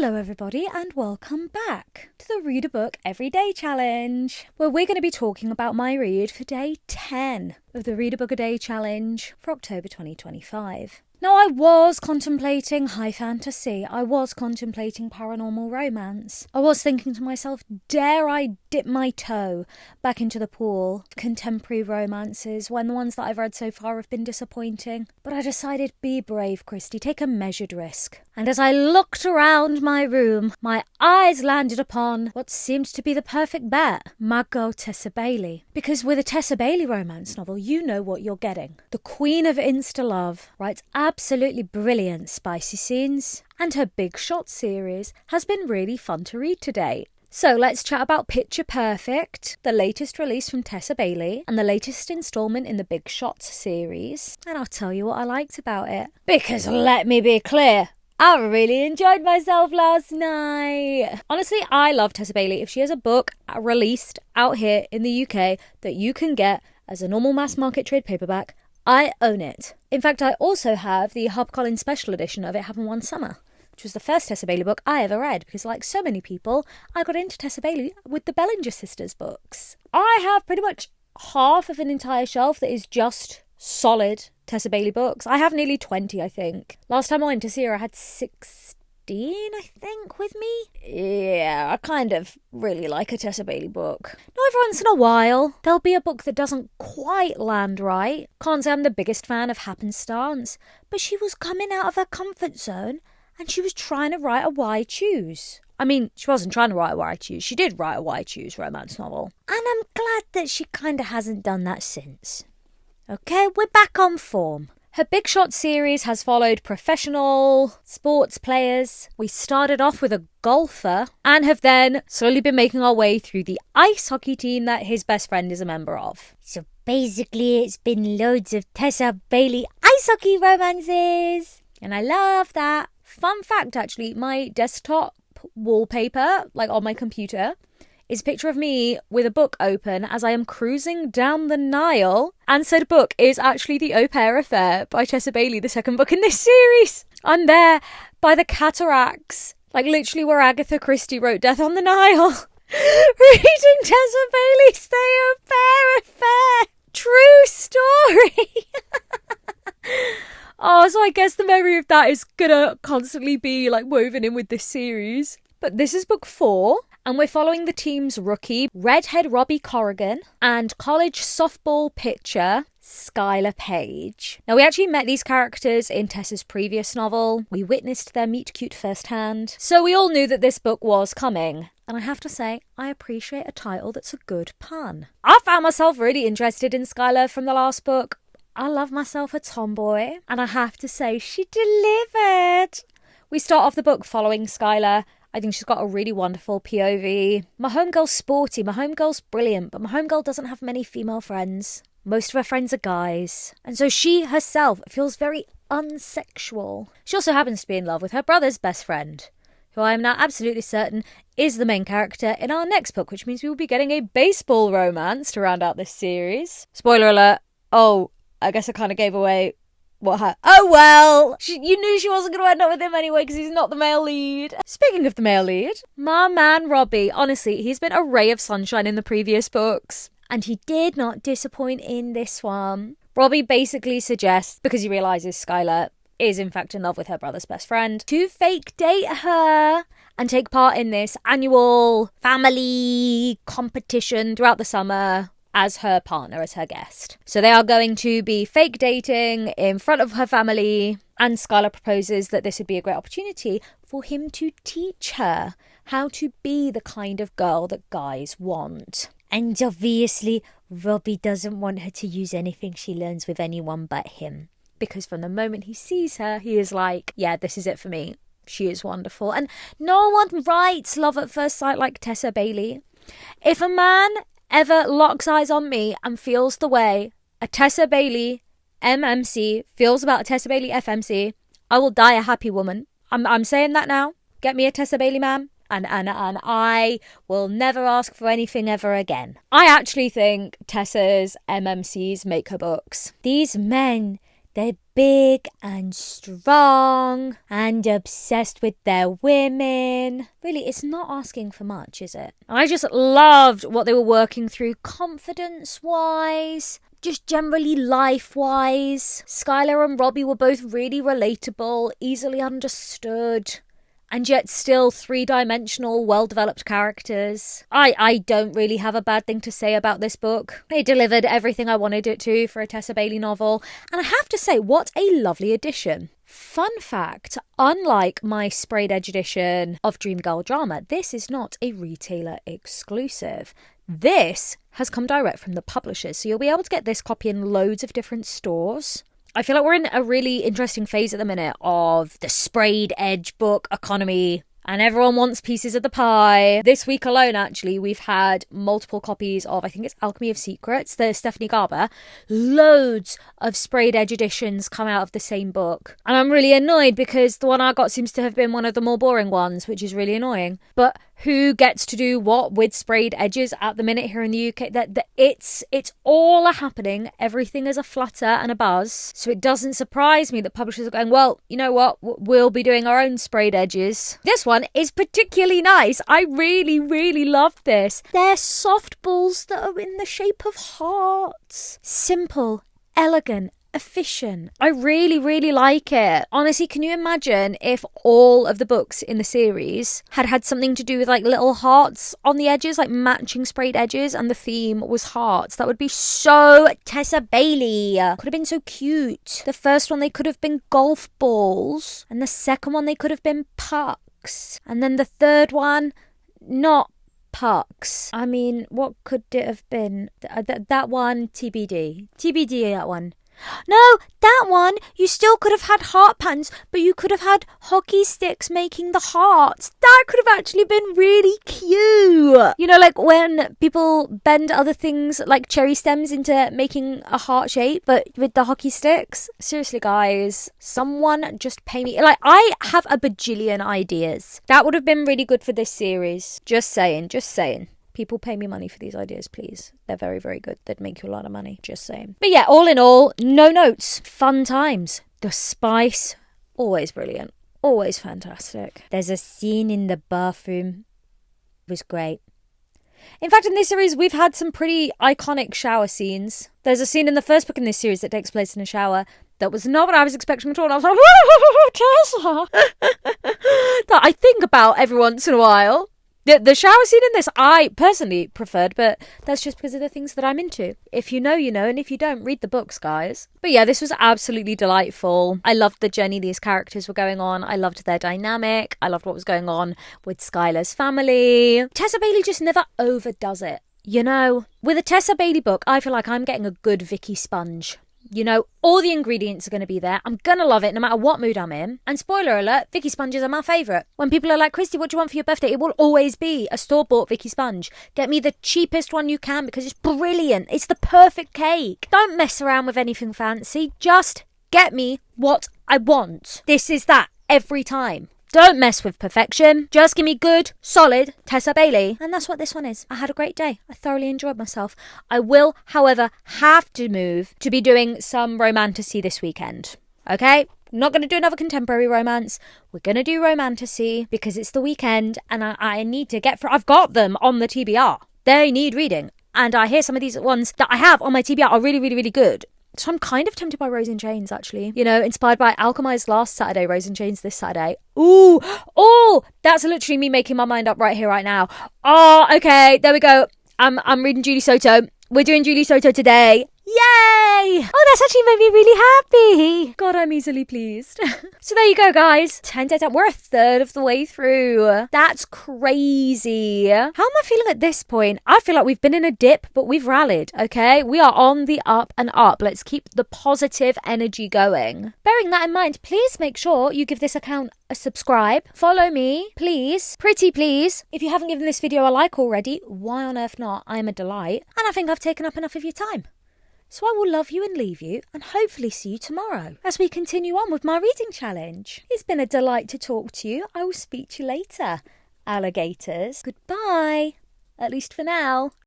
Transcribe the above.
Hello everybody and welcome back to the Read a Book Everyday Challenge, where we're going to be talking about my read for day 10 of the Read a Book a Day Challenge for October 2025. Now, I was contemplating high fantasy, I was contemplating paranormal romance. I was thinking to myself, dare I dip my toe back into the pool of contemporary romances when the ones that I've read so far have been disappointing? But I decided, be brave, Christy, take a measured risk. And as I looked around my room, my eyes landed upon what seemed to be the perfect bet, my girl Tessa Bailey. Because with a Tessa Bailey romance novel, you know what you're getting. The queen of insta-love writes absolutely brilliant spicy scenes, and her Big Shot series has been really fun to read to date. So let's chat about Picture Perfect, the latest release from Tessa Bailey, and the latest instalment in the Big Shot series. And I'll tell you what I liked about it. Because let me be clear, I really enjoyed myself last night. Honestly, I love Tessa Bailey. If she has a book released out here in the UK that you can get as a normal mass market trade paperback, I own it. In fact, I also have the HarperCollins special edition of It Happened One Summer, which was the first Tessa Bailey book I ever read, because like so many people, I got into Tessa Bailey with the Bellinger sisters books. I have pretty much half of an entire shelf that is just solid Tessa Bailey books. I have nearly 20, I think. Last time I went to see her, I had 16, I think, with me. Yeah, I kind of really like a Tessa Bailey book. Now, every once in a while, there'll be a book that doesn't quite land right. Can't say I'm the biggest fan of Happenstance, but she was coming out of her comfort zone and she was trying to write a Why Choose. I mean, she wasn't trying to write a Why Choose. She did write a Why Choose romance novel. And I'm glad that she kind of hasn't done that since. Okay, we're back on form. Her Big Shot series has followed professional sports players. We started off with a golfer and have then slowly been making our way through the ice hockey team that his best friend is a member of. So basically, it's been loads of Tessa Bailey ice hockey romances. And I love that. Fun fact, actually, my desktop wallpaper, like on my computer, is a picture of me with a book open as I am cruising down the Nile. And said book is actually The Au Pair Affair by Tessa Bailey, the second book in this series. I'm there by the cataracts, like literally where Agatha Christie wrote Death on the Nile, reading Tessa Bailey's The Au Pair Affair. True story. Oh, so I guess the memory of that is gonna constantly be like woven in with this series. But this is book 4. And we're following the team's rookie, redhead Robbie Corrigan, and college softball pitcher, Skylar Page. Now, we actually met these characters in Tessa's previous novel. We witnessed their meet-cute firsthand. So we all knew that this book was coming. And I have to say, I appreciate a title that's a good pun. I found myself really interested in Skylar from the last book. I love myself a tomboy. And I have to say, she delivered. We start off the book following Skylar. I think she's got a really wonderful POV. My homegirl's sporty, my homegirl's brilliant, but my homegirl doesn't have many female friends. Most of her friends are guys. And so she herself feels very unsexual. She also happens to be in love with her brother's best friend, who I am now absolutely certain is the main character in our next book, which means we will be getting a baseball romance to round out this series. Spoiler alert. Oh, I guess I kind of gave away oh well, you knew she wasn't going to end up with him anyway because he's not the male lead. Speaking of the male lead, my man Robbie, honestly, he's been a ray of sunshine in the previous books, and he did not disappoint in this one. Robbie basically suggests, because he realises Skylar is in fact in love with her brother's best friend, to fake date her and take part in this annual family competition throughout the summer as her partner, as her guest. So they are going to be fake dating in front of her family, and Skylar proposes that this would be a great opportunity for him to teach her how to be the kind of girl that guys want. And obviously, Robbie doesn't want her to use anything she learns with anyone but him. Because from the moment he sees her, he is like, yeah, this is it for me. She is wonderful. And no one writes love at first sight like Tessa Bailey. If a man ever locks eyes on me and feels the way a Tessa Bailey MMC feels about a Tessa Bailey FMC, I will die a happy woman. I'm saying that now. Get me a Tessa Bailey man, and I will never ask for anything ever again. I actually think Tessa's MMCs make her books. These men They're big and strong and obsessed with their women. Really, it's not asking for much, is it? I just loved what they were working through confidence-wise, just generally life-wise. Skylar and Robbie were both really relatable, easily understood, and yet still three-dimensional, well-developed characters. I don't really have a bad thing to say about this book. It delivered everything I wanted it to for a Tessa Bailey novel, and I have to say, what a lovely addition. Fun fact, unlike my sprayed edge edition of Dream Girl Drama, this is not a retailer exclusive. This has come direct from the publishers, so you'll be able to get this copy in loads of different stores. I feel like we're in a really interesting phase at the minute of the sprayed edge book economy, and everyone wants pieces of the pie. This week alone, actually, we've had multiple copies of, I think it's Alchemy of Secrets, the Stephanie Garber. Loads of sprayed edge editions come out of the same book. And I'm really annoyed because the one I got seems to have been one of the more boring ones, which is really annoying. But who gets to do what with sprayed edges at the minute here in the UK? It's all happening. Everything is a flutter and a buzz. So it doesn't surprise me that publishers are going, well, you know what? We'll be doing our own sprayed edges. This one is particularly nice. I really, really love this. They're soft balls that are in the shape of hearts. Simple, elegant, efficient. I really, really like it. Honestly, can you imagine if all of the books in the series had something to do with like little hearts on the edges, like matching sprayed edges, and the theme was hearts? That would be so Tessa Bailey. Could have been so cute. The first one, they could have been golf balls, and the second one, they could have been pucks, and then the third one, not pucks. I mean, what could it have been? That one, TBD. TBD, that one. No, that one, you still could have had heart patterns, but you could have had hockey sticks making the hearts. That could have actually been really cute. You know, like when people bend other things like cherry stems into making a heart shape, but with the hockey sticks. Seriously, guys, someone just pay me. Like, I have a bajillion ideas. That would have been really good for this series. Just saying, just saying. People pay me money for these ideas, please. They're very, very good. They'd make you a lot of money. Just saying. But yeah, all in all, no notes. Fun times. The spice, always brilliant. Always fantastic. There's a scene in the bathroom. It was great. In fact, in this series, we've had some pretty iconic shower scenes. There's a scene in the first book in this series that takes place in a shower that was not what I was expecting at all. And I was like, Tessa! That I think about every once in a while. The shower scene in this, I personally preferred, but that's just because of the things that I'm into. If you know, you know, and if you don't, read the books, guys. But yeah, this was absolutely delightful. I loved the journey these characters were going on. I loved their dynamic. I loved what was going on with Skylar's family. Tessa Bailey just never overdoes it. You know, with a Tessa Bailey book, I feel like I'm getting a good Vicky Sponge. You know, all the ingredients are going to be there. I'm going to love it no matter what mood I'm in. And spoiler alert, Vicky Sponges are my favourite. When people are like, Christy, what do you want for your birthday? It will always be a store-bought Vicky Sponge. Get me the cheapest one you can because it's brilliant. It's the perfect cake. Don't mess around with anything fancy. Just get me what I want. This is that every time. Don't mess with perfection. Just give me good, solid Tessa Bailey. And that's what this one is. I had a great day. I thoroughly enjoyed myself. I will, however, have to move to be doing some romantasy this weekend. Okay? I'm not going to do another contemporary romance. We're going to do romantasy because it's the weekend and I need to get through. I've got them on the TBR. They need reading. And I hear some of these ones that I have on my TBR are really, really, really good. So I'm kind of tempted by Rose in Chains, actually. You know, inspired by Alchemized last Saturday, Rose in Chains this Saturday. Ooh, oh, that's literally me making my mind up right here, right now. Oh, okay, there we go. I'm reading Julie Soto. We're doing Julie Soto today. Yay! Oh, that's actually made me really happy. God, I'm easily pleased. So there you go, guys. 10 days out. We're a third of the way through. That's crazy. How am I feeling at this point? I feel like we've been in a dip, but we've rallied, okay? We are on the up and up. Let's keep the positive energy going. Bearing that in mind, please make sure you give this account a subscribe. Follow me, please. Pretty please. If you haven't given this video a like already, why on earth not? I'm a delight. And I think I've taken up enough of your time. So I will love you and leave you and hopefully see you tomorrow as we continue on with my reading challenge. It's been a delight to talk to you. I will speak to you later, alligators. Goodbye, at least for now.